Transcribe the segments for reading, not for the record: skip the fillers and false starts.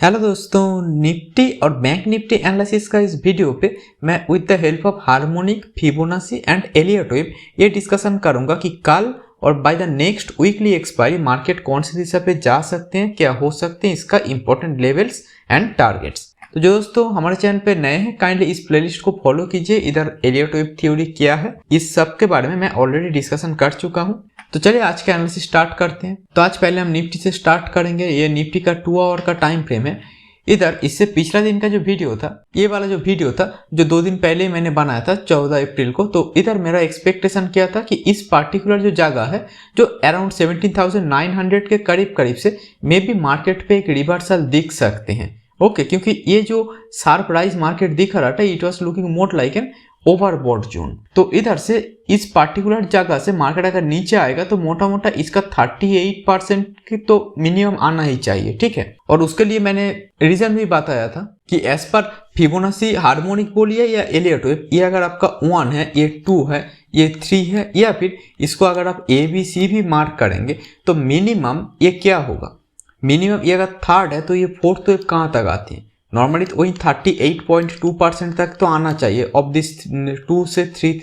Hello दोस्तों, Nifty और bank Nifty analysis का इस वीडियो पे मैं with the help of harmonic, Fibonacci and Elliott wave ये डिस्कशन करूंगा कि कल और by the next weekly expiry market कौन सी दिशा पे जा सकते हैं, क्या हो सकते हैं, इसका इंपॉर्टेंट लेवल्स एंड टारगेट्स। तो जो दोस्तों हमारे चैनल पे नए हैं, काइंडली इस प्लेलिस्ट को फॉलो कीजिए। इधर एलियट वेव थ्योरी क्या है, इस सब के बारे में मैं ऑलरेडी डिस्कशन कर चुका हूँ। तो चलिए आज का एनालिसिस स्टार्ट करते हैं। तो आज पहले हम निफ्टी से स्टार्ट करेंगे। ये निफ्टी का 2 आवर का टाइम फ्रेम है। इधर इससे पिछला दिन का जो वीडियो था, ये वाला जो वीडियो था जो 2 दिन पहले मैंने बनाया था 14 अप्रैल को, तो इधर मेरा एक्सपेक्टेशन क्या था कि इस पार्टिकुलर जो जगह है जो अराउंड 17,900 के करीब करीब से मे बी मार्केट पे एक रिवर्सल दिख सकते हैं। ओके, क्योंकि ये जो शार्प राइज मार्केट दिख रहा था, it was looking more like an overbought zone. तो इधर से इस पार्टिकुलर जगह से मार्केट अगर नीचे आएगा तो मोटा मोटा इसका 38% की तो मिनिमम आना ही चाहिए, ठीक है। और उसके लिए मैंने रीजन भी बताया था कि एज पर फिबोनाची हार्मोनिक बोलिए या एलियट वेव, ये अगर आपका 1 है, ये 2 है, ये 3 है, या फिर इसको अगर आप ABC भी मार्क करेंगे तो मिनिमम ये क्या होगा, मिनिमम ये अगर थर्ड है तो ये फोर्थ वेव कहाँ तक आती है, नॉर्मली तो वही 38.2% तक तो आना चाहिए। ऑफ दिस 2 से 3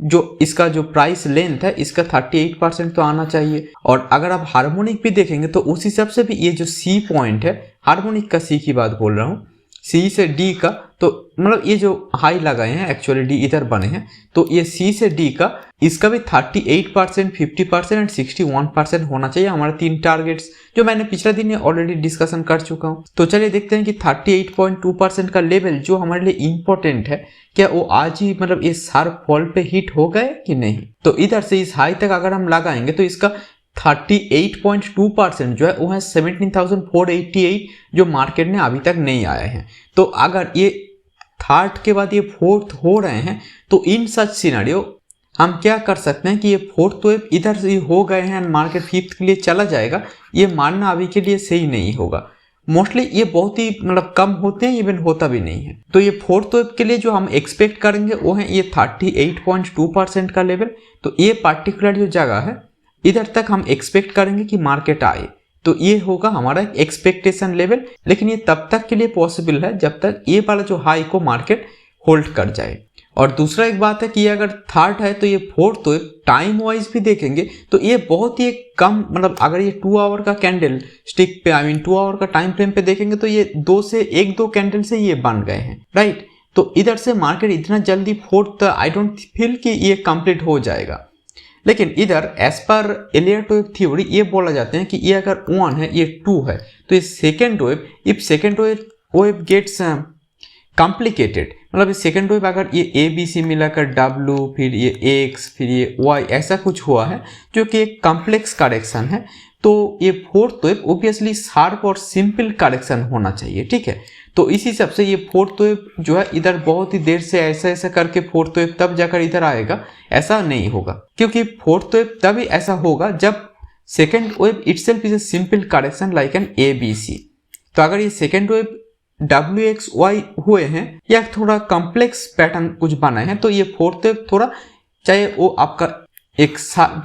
जो इसका जो प्राइस लेंथ है इसका 38% तो आना चाहिए। और अगर आप हार्मोनिक भी देखेंगे तो उस हिसाब से भी ये जो सी पॉइंट है, हार्मोनिक का सी की बात बोल रहा हूँ, सी से डी का, तो मतलब ये जो हाई लगाए हैं एक्चुअली डी इधर बने हैं, तो ये सी से डी का इसका भी 38%, 50% एंड 61% होना चाहिए। हमारे 3 टारगेट्स जो मैंने पिछले दिन ऑलरेडी डिस्कशन कर चुका हूँ। तो चलिए देखते हैं कि 38.2% का लेवल जो हमारे लिए इंपॉर्टेंट है, क्या वो आज ही मतलब ये शार्प फॉल पे हिट हो गए कि नहीं। तो इधर से इस हाई तक अगर हम लगाएंगे तो इसका 38.2% जो है वो है 17,488 जो मार्केट ने अभी तक नहीं आए हैं। तो अगर ये थर्ड के बाद ये फोर्थ हो रहे हैं तो इन सच सिनेरियो हम क्या कर सकते हैं कि ये फोर्थ वेव इधर से हो गए हैं, मार्केट फिफ्थ के लिए चला जाएगा, ये मानना अभी के लिए सही नहीं होगा। मोस्टली ये बहुत ही मतलब कम होते हैं, इवन होता भी नहीं है। तो ये फोर्थ वेव के लिए जो हम एक्सपेक्ट करेंगे वो है ये 38.2% का लेवल। तो ये पार्टिकुलर जो जगह है इधर तक हम एक्सपेक्ट करेंगे कि मार्केट आए, तो ये होगा हमारा एक्सपेक्टेशन लेवल। लेकिन ये तब तक के लिए पॉसिबल है जब तक ये वाला जो हाई को मार्केट होल्ड कर जाए। और दूसरा एक बात है कि अगर थर्ड है तो ये फोर्थ वेव टाइम वाइज भी देखेंगे तो ये बहुत ही कम, मतलब अगर ये 2 आवर का कैंडल स्टिक पे 2 आवर का टाइम फ्रेम पे देखेंगे तो ये 1-2 कैंडल से ये बन गए हैं, राइट। तो इधर से मार्केट इतना जल्दी फोर्थ आई डोंट फील कि ये कंप्लीट हो जाएगा। लेकिन इधर as per Elliott wave theory ये बोला जाते हैं कि ये अगर 1 है, ये 2 है, तो ये second wave, if second wave gets complicated, मतलब सेकेंड वेव अगर ये ABC मिलाकर W, फिर ये X, फिर ये Y ऐसा कुछ हुआ है जो कि एक कॉम्प्लेक्स करेक्शन है, तो ये फोर्थ वेव ऑब्वियसली शार्प और सिंपल करेक्शन होना चाहिए, ठीक है। तो इस हिसाब से ये फोर्थ वेव जो है इधर बहुत ही देर से ऐसा करके फोर्थ वेव तब जाकर इधर आएगा, ऐसा नहीं होगा। क्योंकि फोर्थ वेव तभी ऐसा होगा जब second wave itself is a simple correction like an ABC। तो अगर ये सेकेंड वेव WXY हुए हैं या थोड़ा कॉम्प्लेक्स पैटर्न कुछ बना है, तो ये फोर्थ वेव थोड़ा, चाहे वो आपका एक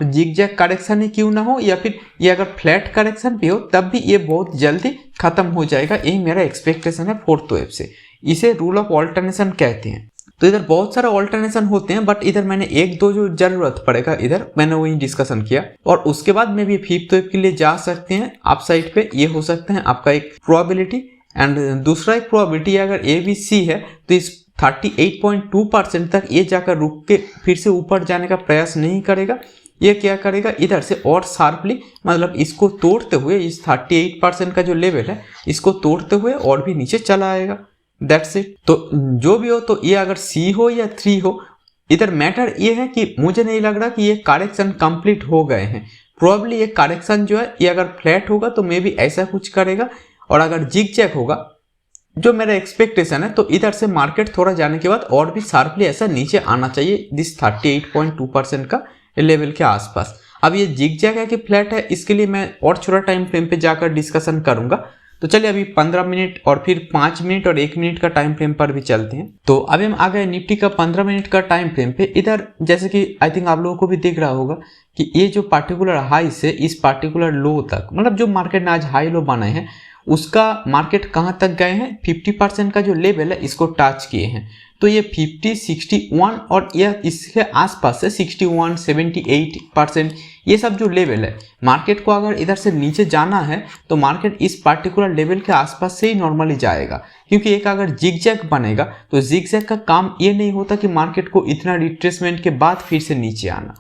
जिगजैग करेक्शन ही क्यों ना हो या फिर ये अगर फ्लैट करेक्शन भी हो, तब भी ये बहुत जल्दी खत्म हो जाएगा। यही मेरा एक्सपेक्टेशन है फोर्थ वेव से। इसे रूल ऑफ ऑल्टरनेशन कहते हैं। तो इधर बहुत सारे ऑल्टरनेशन होते हैं, बट इधर मैंने 1-2 जो जरूरत पड़ेगा इधर मैंने वही डिस्कशन किया। और उसके बाद में भी फिफ्थ वेव के लिए जा सकते हैं अप साइड पे, ये हो सकता है आपका एक प्रोबेबिलिटी। एंड दूसरा एक प्रोबेबिलिटी अगर ABC है तो इस 38.2% तक ये जाकर रुक के फिर से ऊपर जाने का प्रयास नहीं करेगा। ये क्या करेगा, इधर से और शार्पली मतलब इसको तोड़ते हुए इस 38% का जो लेवल है इसको तोड़ते हुए और भी नीचे चला आएगा। That's it. तो जो भी हो, तो ये अगर C हो या 3 हो, इधर मैटर ये है कि मुझे नहीं लग रहा कि ये करेक्शन कंप्लीट हो गए हैं। प्रोबेबली ये करेक्शन जो है ये अगर फ्लैट होगा तो मे बी ऐसा कुछ करेगा, और अगर जिगजैग होगा जो मेरा एक्सपेक्टेशन है तो इधर से मार्केट थोड़ा जाने के बाद और भी शार्पली ऐसा नीचे आना चाहिए दिस 38.2% का लेवल के आसपास। अब ये जिगजैग है कि फ्लैट है, इसके लिए मैं और छोटा टाइम फ्रेम पे जाकर डिस्कशन करूंगा। तो चलिए अभी 15 मिनट और फिर 5 मिनट और 1 मिनट का टाइम फ्रेम पर भी चलते हैं। तो अभी हम आ गए निफ्टी का 15 मिनट का टाइम फ्रेम पे। इधर जैसे कि आई थिंक आप लोगों को भी दिख रहा होगा कि ये जो पार्टिकुलर हाई से इस पार्टिकुलर लो तक, मतलब जो मार्केट ने आज हाई लो बनाए हैं उसका मार्केट कहाँ तक गए हैं, 50% का जो लेवल है इसको टच किए हैं। तो ये 50, 61 और यह इसके आसपास से 61, 78% ये सब जो लेवल है, मार्केट को अगर इधर से नीचे जाना है तो मार्केट इस पार्टिकुलर लेवल के आसपास से ही नॉर्मली जाएगा, क्योंकि एक अगर जिगजैग बनेगा तो जिगजैग का काम ये नहीं होता कि मार्केट को इतना रिट्रेसमेंट के बाद फिर से नीचे आना,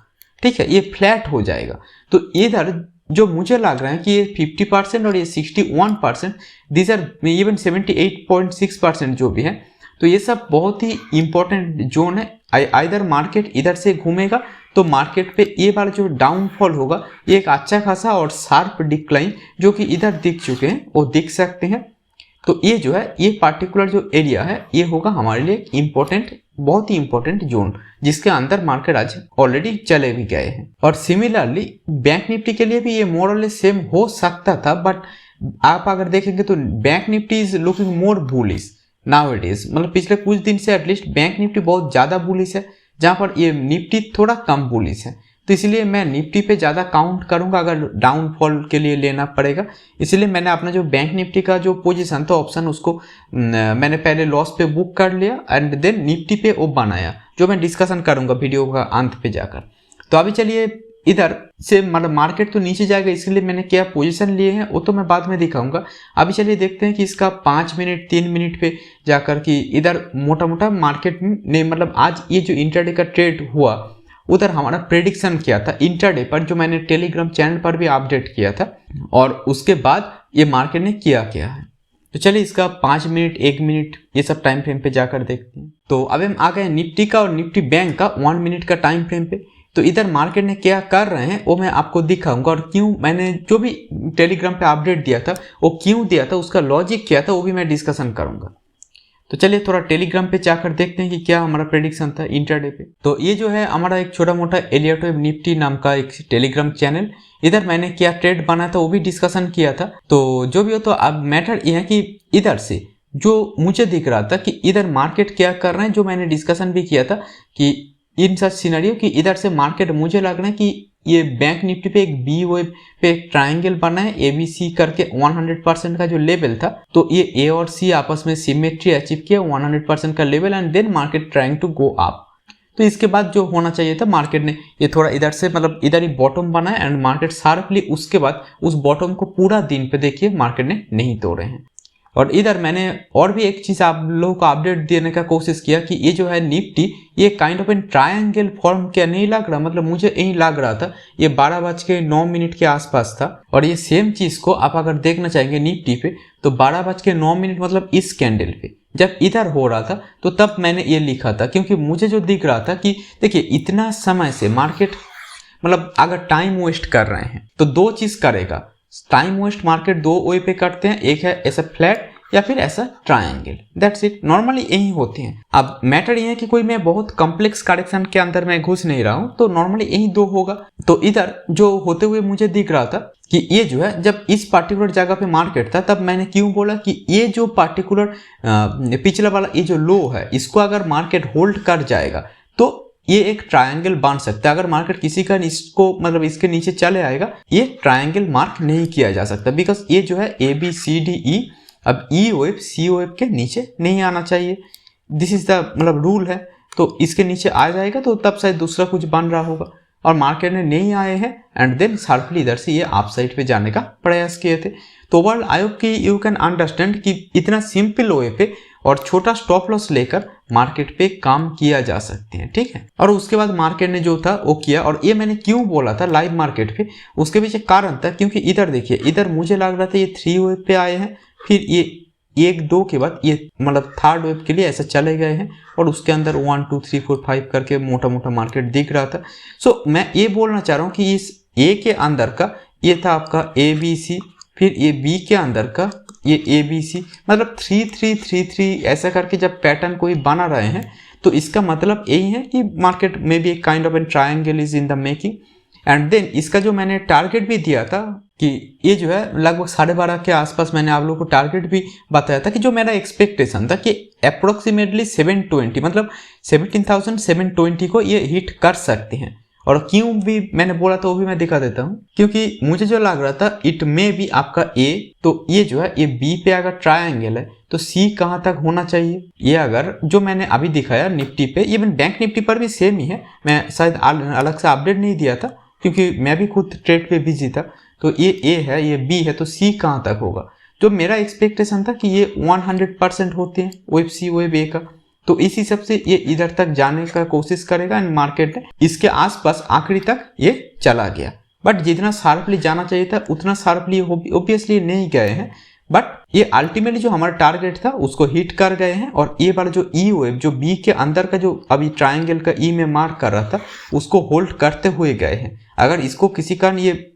ठीक है, ये फ्लैट हो जाएगा। तो इधर जो मुझे लग रहा है कि ये 50% और ये 61%, दीज आर इवन 78.6% जो भी है, तो ये सब बहुत ही इंपॉर्टेंट जोन है। आइदर मार्केट इधर से घूमेगा तो मार्केट पे ये बार जो डाउनफॉल होगा ये एक अच्छा खासा और शार्प डिक्लाइन जो कि इधर दिख चुके हैं वो दिख सकते हैं। तो ये जो है ये पार्टिकुलर जो एरिया है ये होगा हमारे लिए इम्पोर्टेंट, बहुत ही इंपॉर्टेंट जोन, जिसके अंदर मार्केट आज ऑलरेडी चले भी गए हैं। और सिमिलरली बैंक निफ्टी के लिए भी ये मोर और लेस सेम हो सकता था, बट आप अगर देखेंगे तो bank Nifty is looking more bullish now it is, मतलब पिछले कुछ दिन से एटलीस्ट बैंक निफ्टी बहुत ज़्यादा बुलिश है, जहाँ पर ये निफ्टी थोड़ा कम बुलिश है। तो इसलिए मैं निफ्टी पे ज़्यादा काउंट करूंगा अगर डाउनफॉल के लिए लेना पड़ेगा। इसलिए मैंने अपना जो बैंक निफ्टी का जो पोजीशन था ऑप्शन उसको मैंने पहले लॉस पे बुक कर लिया एंड देन निफ्टी पे वो बनाया, जो मैं डिस्कशन करूंगा वीडियो का अंत पे जाकर। तो अभी चलिए इधर से मतलब मार्केट तो नीचे जाएगा, इसके लिए मैंने क्या पोजीशन लिए हैं वो तो मैं बाद में दिखाऊंगा। अभी चलिए देखते हैं कि इसका 5 मिनट 3 मिनट पे जाकर कि इधर मोटा मोटा मार्केट ने मतलब आज ये जो इंट्राडे का ट्रेड हुआ उधर हमारा प्रेडिक्शन किया था इंट्राडे पर, जो मैंने टेलीग्राम चैनल पर भी अपडेट किया था, और उसके बाद ये मार्केट ने किया है। तो चलिए इसका 5 मिनट 1 मिनट ये सब टाइम फ्रेम पे जाकर देखते हैं। तो अब हम आ गए निफ्टी का और निफ्टी बैंक का 1 मिनट का टाइम फ्रेम पे। तो इधर मार्केट ने क्या कर रहे हैं वो मैं आपको दिखाऊंगा, और क्यों मैंने जो भी टेलीग्राम पे अपडेट दिया था वो क्यों दिया था, उसका लॉजिक क्या था वो भी मैं डिस्कशन करूंगा। तो चलिए थोड़ा टेलीग्राम पे जाकर देखते हैं कि क्या हमारा प्रेडिक्शन था इंट्राडे पे। तो ये जो है हमारा एक छोटा मोटा एलियट वेब निफ्टी नाम का एक टेलीग्राम चैनल, इधर मैंने क्या ट्रेड बना था वो भी डिस्कशन किया था। तो जो भी हो, तो अब मैटर ये है कि इधर से जो मुझे दिख रहा था कि इधर मार्केट क्या कर रहे हैं, जो मैंने डिस्कशन भी किया था कि इन सच सिनेरियो कि इधर से मार्केट मुझे लग रहा है कि ये बैंक निफ्टी पे एक बी वेब पे एक ट्रायंगल बना है ABC करके 100% का जो लेवल था, तो ये A और C आपस में सिमेट्री अचीव किया 100% का level and then market trying to go up. तो इसके बाद जो होना चाहिए था, मार्केट ने ये थोड़ा इधर से मतलब इधर ही बॉटम बनाया एंड मार्केट शार्पली उसके बाद उस बॉटम को पूरा दिन पे देखिए मार्केट ने नहीं तोड़े हैं। और इधर मैंने और भी एक चीज़ आप लोगों को अपडेट देने का कोशिश किया कि ये जो है निफ्टी ये kind of an triangle form क्या नहीं लग रहा, मतलब मुझे यही लग रहा था। ये 12:09 के आसपास था, और ये सेम चीज़ को आप अगर देखना चाहेंगे निफ्टी पे तो 12:09 मतलब इस कैंडल पे जब इधर हो रहा था तो तब मैंने ये लिखा था, क्योंकि मुझे जो दिख रहा था कि देखिए इतना समय से मार्केट मतलब अगर टाइम वेस्ट कर रहे हैं तो दो चीज़ करेगा, टाइम वेस्ट मार्केट दो वे पे करते हैं, एक है ऐसा फ्लैट या फिर ऐसा ट्रायंगल, दैट्स इट, नॉर्मली यही होते हैं। अब मैटर ये है कि कोई मैं बहुत कॉम्प्लेक्स करेक्शन के अंदर मैं घुस नहीं रहा हूं, तो नॉर्मली यही दो होगा। तो इधर जो होते हुए मुझे दिख रहा था कि ये जो है जब इस पार्टिकुलर जगह पे मार्केट था तब मैंने क्यों बोला कि ये जो पार्टिकुलर पिछला वाला ये जो लो है इसको अगर मार्केट होल्ड कर जाएगा तो ये एक ट्रायंगल बन सकता है। अगर मार्केट किसी का इसको मतलब इसके नीचे चले आएगा ये ट्रायंगल मार्क नहीं किया जा सकता, बिकॉज ये जो है ABCDE, अब E वेव C वेव के नीचे नहीं आना चाहिए, दिस इज द मतलब रूल है। तो इसके नीचे आ जाएगा तो तब शायद दूसरा कुछ बन रहा होगा, और मार्केट ने नहीं आए हैं एंड देन शार्पली इधर से ये अप साइड पे जाने का प्रयास किए थे। तो वर्ल्ड आई होप कि यू कैन अंडरस्टैंड कि इतना सिंपल वे पे और छोटा स्टॉप लॉस लेकर मार्केट पे काम किया जा सकते हैं, ठीक है। और उसके बाद मार्केट ने जो था वो किया, और ये मैंने क्यों बोला था लाइव मार्केट पे, उसके पीछे कारण था क्योंकि इधर देखिए इधर मुझे लग रहा था ये 3 वेव पे आए हैं, फिर ये 1-2 के बाद ये मतलब थर्ड वेव के लिए ऐसा चले गए हैं, और उसके अंदर 1 2 3 4 5 करके मोटा मोटा मार्केट दिख रहा था। सो मैं ये बोलना चाह रहा हूँ कि इस A के अंदर का ये था आपका ABC, फिर ये B के अंदर का ये ABC, मतलब 3-3-3-3 ऐसा करके जब पैटर्न कोई बना रहे हैं तो इसका मतलब यही है कि मार्केट में भी एक kind of an triangle is in the making. And then इसका जो मैंने टारगेट भी दिया था कि ये जो है लगभग 12:30 के आसपास मैंने आप लोगों को टारगेट भी बताया था कि जो मेरा एक्सपेक्टेशन था कि अप्रोक्सीमेटली 720 मतलब 17,720 को ये हिट कर सकते हैं, और क्यों भी मैंने बोला तो वो भी मैं दिखा देता हूँ, क्योंकि मुझे जो लग रहा था इट में भी आपका ए, तो ये जो है ये बी पे अगर ट्रायंगल है तो सी कहाँ तक होना चाहिए। ये अगर जो मैंने अभी दिखाया निफ्टी पे, इवन बैंक निफ्टी पर भी सेम ही है, मैं शायद अलग से अपडेट नहीं दिया था क्योंकि मैं भी खुद ट्रेड पे बिजी था। तो ये ए है, ये बी है, तो सी कहाँ तक होगा। जो मेरा एक्सपेक्टेशन था कि ये 100% होते हैं वेब सी वेब ए का, तो इसी सब से ये इधर तक जाने का कोशिश करेगा एंड मार्केट इसके आसपास आखिरी तक ये चला गया। बट जितना शार्पली जाना चाहिए था उतना शार्पली ऑब्वियसली नहीं गए हैं, बट ये अल्टीमेटली जो हमारा टारगेट था उसको हिट कर गए हैं। और ये वाला जो ई वेव जो बी के अंदर का जो अभी ट्रायंगल का ई में मार्क कर रहा था उसको होल्ड करते हुए गए हैं। अगर इसको किसी कारण ये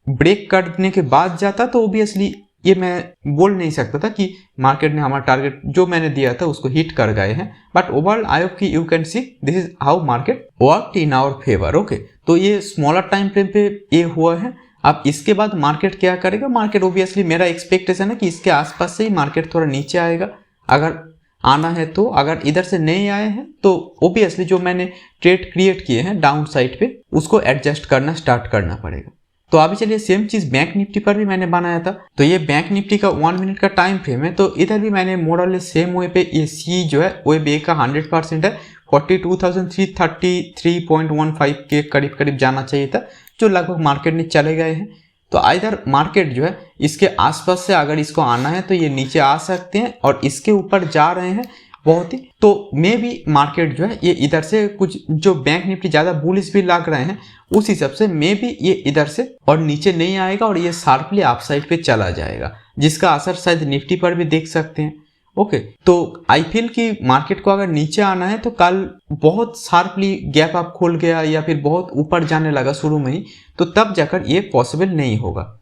ब्रेक करने के बाद जाता तो ऑब्वियसली ये मैं बोल नहीं सकता था कि मार्केट ने हमारा टारगेट जो मैंने दिया था उसको हिट कर गए हैं। बट ओवरऑल आई होप कि you can see this is how market worked in our favour. Okay, तो ये स्मॉलर टाइम फ्रेम पे ये हुआ है। अब इसके बाद मार्केट क्या करेगा, मार्केट ऑब्वियसली मेरा एक्सपेक्टेशन है कि इसके आसपास से ही मार्केट थोड़ा नीचे आएगा अगर आना है तो। अगर इधर से नहीं आए हैं तो ऑब्वियसली जो मैंने ट्रेड क्रिएट किए हैं डाउन साइड पे उसको एडजस्ट करना स्टार्ट करना पड़ेगा। तो अभी चलिए सेम चीज बैंक निफ्टी पर भी मैंने बनाया था। तो ये बैंक निफ्टी का 1 मिनट का टाइम फ्रेम है, तो इधर भी मैंने मोरल सेम वे पे ये सी जो है वेब ए का 100% है, 42,333.15 के करीब करीब जाना चाहिए था, जो लगभग मार्केट में चले गए हैं। तो इधर मार्केट जो है इसके आसपास से अगर इसको आना है तो ये नीचे आ सकते हैं, और इसके ऊपर जा रहे हैं बहुत ही, तो मे भी मार्केट जो है ये इधर से कुछ जो बैंक निफ्टी ज़्यादा बुलिश भी लग रहे हैं उस हिसाब से मे भी ये इधर से और नीचे नहीं आएगा और ये शार्पली अप साइड पे चला जाएगा, जिसका असर शायद निफ्टी पर भी देख सकते हैं। ओके, तो आई फील कि मार्केट को अगर नीचे आना है तो कल बहुत शार्पली गैप अप खोल गया या फिर बहुत ऊपर जाने लगा शुरू में ही, तो तब जाकर ये पॉसिबल नहीं होगा।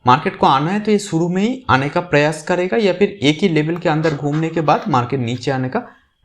मार्केट को आना है तो ये शुरू में ही आने का प्रयास करेगा या फिर एक ही लेवल के अंदर घूमने के बाद मार्केट नीचे आने का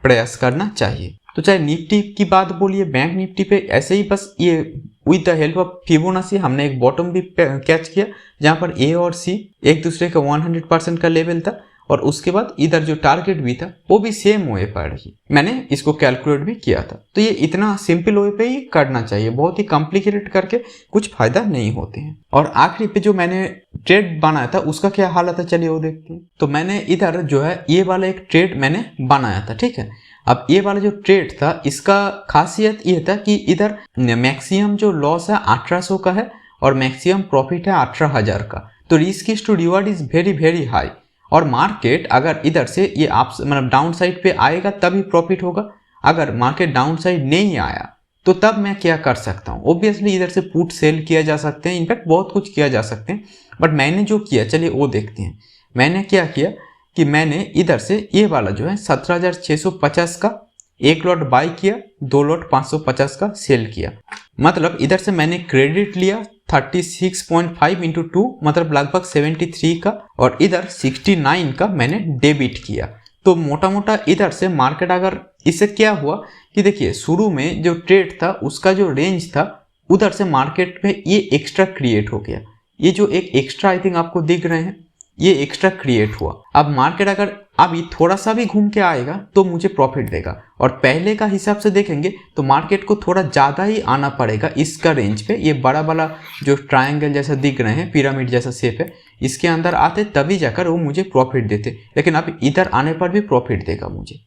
प्रयास करना चाहिए। तो चाहे निफ्टी की बात बोलिए, बैंक निफ्टी पे ऐसे ही बस ये with the help of Fibonacci हमने एक बॉटम भी कैच किया जहां पर ए और सी एक दूसरे का 100% का लेवल था, और उसके बाद इधर जो टारगेट भी था वो भी सेम वे पर ही मैंने इसको कैलकुलेट भी किया था। तो ये इतना सिंपल वे पे ही करना चाहिए, बहुत ही कॉम्प्लिकेटेड करके कुछ फायदा नहीं होते हैं। और आखिरी पे जो मैंने ट्रेड बनाया था उसका क्या हालत है चलिए वो देखते हैं। तो मैंने इधर जो है ये वाला एक ट्रेड मैंने बनाया था, ठीक है। अब ये वाला जो ट्रेड था इसका खासियत ये था कि इधर मैक्सिमम जो लॉस है 1800 का है और मैक्सिमम प्रॉफिट है 18,000 का। तो risk to reward is very very high, और मार्केट अगर इधर से ये आप मतलब डाउन साइड पे आएगा तभी प्रॉफिट होगा। अगर मार्केट डाउन साइड नहीं आया तो तब मैं क्या कर सकता हूँ, ऑब्वियसली इधर से पुट सेल किया जा सकते हैं, इनफैक्ट बहुत कुछ किया जा सकते हैं। बट मैंने जो किया चलिए वो देखते हैं। मैंने क्या किया कि मैंने इधर से ये वाला जो है 17,650 का एक लॉट बाई किया, 2 लॉट 550 का सेल किया। मतलब इधर से मैंने क्रेडिट लिया 36.5 इंटू 2 मतलब लगभग 73 का, और इधर 69 का मैंने डेबिट किया। तो मोटा मोटा इधर से मार्केट अगर इससे क्या हुआ कि देखिए शुरू में जो ट्रेड था उसका जो रेंज था उधर से मार्केट में ये एक्स्ट्रा क्रिएट हो गया। ये जो एक एक्स्ट्रा आई थिंक आपको दिख रहे हैं ये एक्स्ट्रा क्रिएट हुआ। अब मार्केट अगर अभी थोड़ा सा भी घूम के आएगा तो मुझे प्रॉफिट देगा, और पहले का हिसाब से देखेंगे तो मार्केट को थोड़ा ज़्यादा ही आना पड़ेगा इसका रेंज पे। ये बड़ा बड़ा जो ट्रायंगल जैसा दिख रहे हैं, पिरामिड जैसा शेप है, इसके अंदर आते तभी जाकर वो मुझे प्रॉफिट देते, लेकिन अब इधर आने पर भी प्रॉफिट देगा मुझे।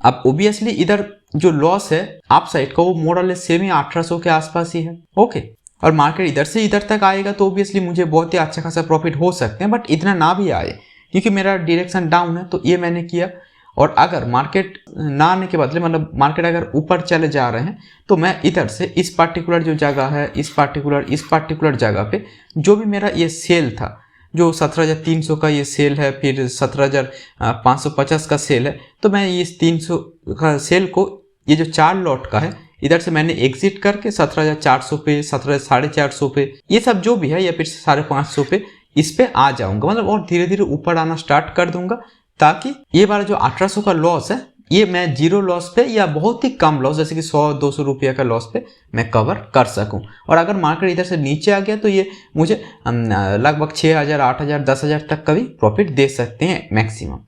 अब ओबियसली इधर जो लॉस है अप साइड का वो मोरलेस सेम ही 1800 के आसपास ही है। ओके, और मार्केट इधर से इधर तक आएगा तो ओबियसली मुझे बहुत ही अच्छा खासा प्रॉफिट हो सकते हैं, बट इतना ना भी आए क्योंकि मेरा डायरेक्शन डाउन है। तो ये मैंने किया, और अगर मार्केट ना आने के बदले मतलब मार्केट अगर ऊपर चले जा रहे हैं तो मैं इधर से इस पार्टिकुलर जो जगह है इस पार्टिकुलर जगह पे जो भी मेरा ये सेल था, जो 17,300 का ये सेल है, फिर 17,550 का सेल है, तो मैं इस 300 का सेल को ये जो 4 लॉट का है इधर से मैंने एग्जिट करके 17,400 पे, 17,450 पे, ये सब जो भी है या फिर 550 पे इस पे आ जाऊंगा, मतलब और धीरे धीरे ऊपर आना स्टार्ट कर दूंगा, ताकि ये वाला जो 1800 का लॉस है ये मैं जीरो लॉस पे या बहुत ही कम लॉस जैसे कि 100-200 रुपये का लॉस पे मैं कवर कर सकूं। और अगर मार्केट इधर से नीचे आ गया तो ये मुझे लगभग 6,000, 8,000, 10,000 तक का भी प्रॉफिट दे सकते हैं मैक्सिमम।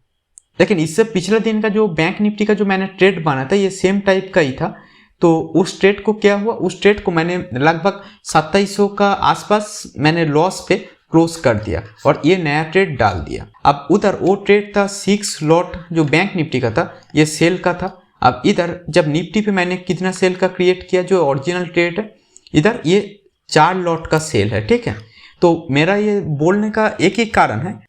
लेकिन इससे पिछले दिन का जो बैंक निफ्टी का जो मैंने ट्रेड बना था ये सेम टाइप का ही था। तो उस ट्रेड को क्या हुआ, उस ट्रेड को मैंने लगभग 2700 का आसपास मैंने लॉस पे क्लोज कर दिया और ये नया ट्रेड डाल दिया। अब उधर वो ट्रेड था 6 लॉट जो बैंक निफ्टी का था, ये सेल का था। अब इधर जब निफ्टी पे मैंने कितना सेल का क्रिएट किया, जो ओरिजिनल ट्रेड है, इधर ये 4 लॉट का सेल है, ठीक है। तो मेरा ये बोलने का एक ही कारण है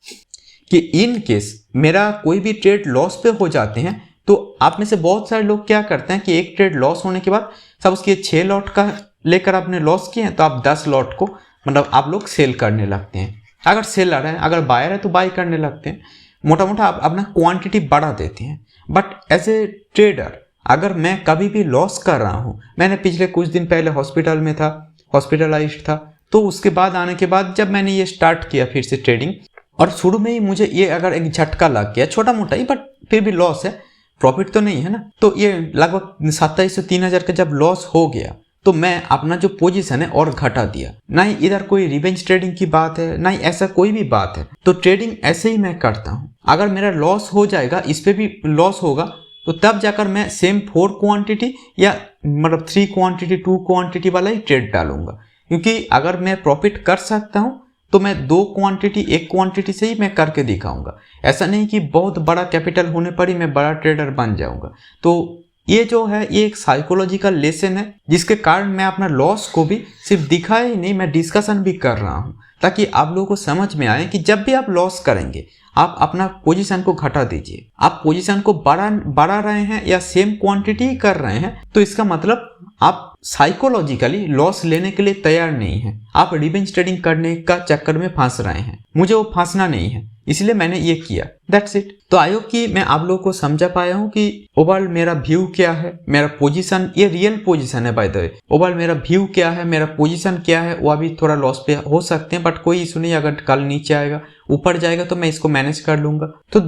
कि इन केस मेरा कोई भी ट्रेड लॉस पे हो जाते हैं तो आप में से बहुत सारे लोग क्या करते हैं कि एक ट्रेड लॉस होने के बाद सब उसके 6 लॉट का लेकर आपने लॉस किए हैं तो आप 10 लॉट को मतलब आप लोग सेल करने लगते हैं। अगर सेलर है, अगर बायर है तो बाई करने लगते हैं, मोटा मोटा आप अपना क्वांटिटी बढ़ा देते हैं। बट एज ए ट्रेडर अगर मैं कभी भी लॉस कर रहा हूँ, मैंने पिछले कुछ दिन पहले हॉस्पिटल में था, हॉस्पिटलाइज्ड था, तो उसके बाद आने के बाद जब मैंने ये स्टार्ट किया फिर से ट्रेडिंग, और शुरू में ही मुझे ये अगर एक झटका लग गया, छोटा मोटा ही, बट फिर भी लॉस है, प्रॉफिट तो नहीं है ना, तो ये लगभग 2700 3000 का जब लॉस हो गया तो मैं अपना जो पोजीशन है और घटा दिया। ना ही इधर कोई रिवेंज ट्रेडिंग की बात है, ना ही ऐसा कोई भी बात है, तो ट्रेडिंग ऐसे ही मैं करता हूँ। अगर मेरा लॉस हो जाएगा, इस पे भी लॉस होगा, तो तब जाकर मैं सेम 4 क्वांटिटी या मतलब 3 क्वांटिटी 2 क्वांटिटी वाला ही ट्रेड डालूंगा। क्योंकि अगर मैं प्रॉफिट कर सकता हूँ तो मैं 2 क्वांटिटी 1 क्वांटिटी से ही मैं करके दिखाऊंगा। ऐसा नहीं कि बहुत बड़ा कैपिटल होने पर ही मैं बड़ा ट्रेडर बन जाऊंगा। तो ये जो है ये एक साइकोलॉजिकल लेसन है, जिसके कारण मैं अपना लॉस को भी सिर्फ दिखाया ही नहीं, मैं डिस्कशन भी कर रहा हूँ, ताकि आप लोगों को समझ में आए कि जब भी आप लॉस करेंगे आप अपना पोजीशन को घटा दीजिए। आप पोजीशन को बढ़ा रहे हैं या सेम क्वांटिटी ही कर रहे हैं तो इसका मतलब आप साइकोलॉजिकली लॉस लेने के लिए तैयार नहीं हैं। आप रिवेंज ट्रेडिंग करने का चक्कर में फंस रहे हैं। मुझे वो फंसना नहीं है, इसलिए मैंने ये किया, दैट्स इट। तो आई होप कि मैं आप लोगों को समझा पाया हूँ कि ओवरऑल मेरा व्यू क्या है, मेरा पोजीशन, ये रियल पोजीशन है बाय द वे। ओवरऑल मेरा व्यू क्या है, मेरा पोजीशन क्या है, वो अभी थोड़ा लॉस पे हो सकते हैं, बट कोई इशू नहीं। अगर कल नीचे आएगा ऊपर जाएगा तो मैं इसको मैनेज कर लूंगा। तो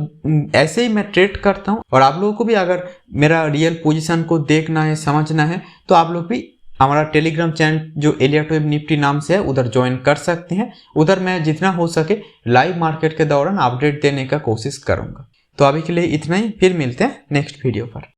ऐसे ही मैं ट्रेड करता हूँ। और आप लोगों को भी अगर मेरा रियल पोजीशन को देखना है, समझना है, तो आप लोग भी हमारा टेलीग्राम चैनल जो एलियट वेब निफ्टी नाम से है उधर ज्वाइन कर सकते हैं। उधर मैं जितना हो सके लाइव मार्केट के दौरान अपडेट देने का कोशिश करूंगा। तो अभी के लिए इतना ही, फिर मिलते हैं नेक्स्ट वीडियो पर।